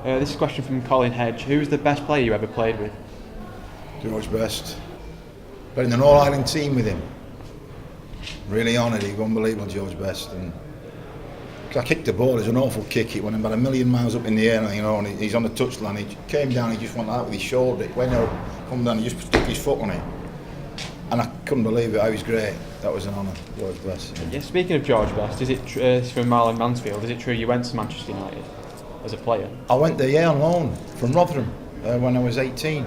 This is a question from Colin Hedge. Who's the best player you ever played with? George Best. Played in an All-Ireland team with him. Really honoured, he was unbelievable, George Best. And I kicked the ball, it was an awful kick, it went about 1,000,000 miles up in the air, and he's on the touchline, he came down, he just went like that with his shoulder, it went out, come down, he just stuck his foot on it. And I couldn't believe it, I was great, that was an honour, George Best. Yeah, speaking of George Best, is it it's from Marlon Mansfield, is it true you went to Manchester United as a player? I went there, yeah, on loan, from Rotherham, when I was 18.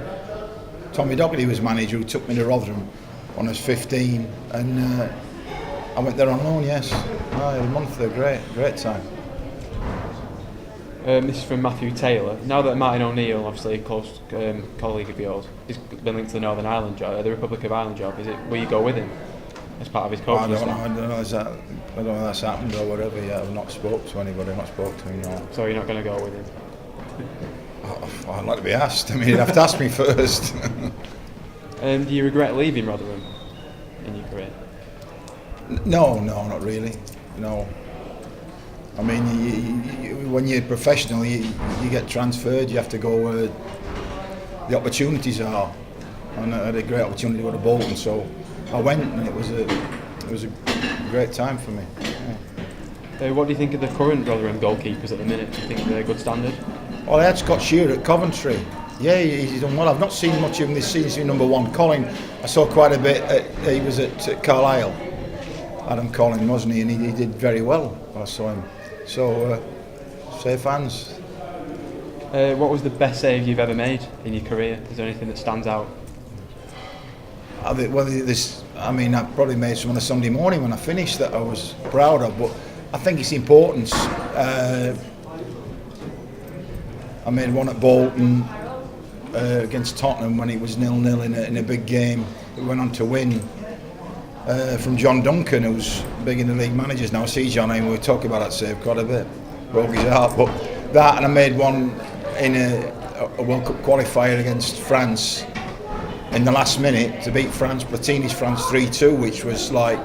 Tommy Docherty was manager who took me to Rotherham when I was 15, and I went there on loan, yes. A month there, great time. This is from Matthew Taylor. Now that Martin O'Neill, obviously a close colleague of yours, has been linked to the Northern Ireland job, the Republic of Ireland job, will you go with him as part of his coaching staff? I don't know if that's happened or whatever yet. I've not spoke to anybody, I've not spoke to him, no. So you're not going to go with him? I'd like to be asked. I mean, you'd have to ask me first. Do you regret leaving Rotherham in your career? No, not really. No. I mean, when you're professional, you get transferred. You have to go where the opportunities are. And I had a great opportunity to go to Bolton, so I went, and it was a great time for me. Yeah. What do you think of the current Rotherham goalkeepers at the minute? Do you think they're a good standard? Well, I had Scott Shearer at Coventry. Yeah, he's done well. I've not seen much of him this season. Number one, Colin, I saw quite a bit. He was at Carlisle. Adam Collin, wasn't he? And he did very well when I saw him. So, safe hands. What was the best save you've ever made in your career? Is there anything that stands out? I probably made some on a Sunday morning when I finished that I was proud of, but I think it's important. I made one at Bolton against Tottenham when it was 0-0 in a big game. We went on to win. From John Duncan, who's big in the league managers now. I see John, and we talk about that save quite a bit. Broke his heart, but that, and I made one in a World Cup qualifier against France in the last minute to beat France, Platini's France 3-2, which was like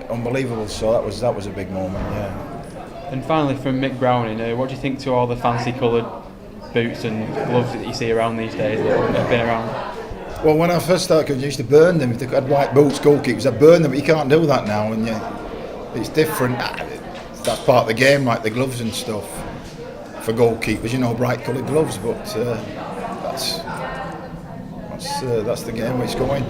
unbelievable. So that was a big moment, yeah. And finally, from Mick Browning, what do you think to all the fancy coloured boots and gloves that you see around these days that have been around? Well, when I first started, I used to burn them. If they had white boots, goalkeepers, I burned them, but you can't do that now, and it's different. That's part of the game, like the gloves and stuff for goalkeepers, bright coloured gloves, but that's the game where it's going.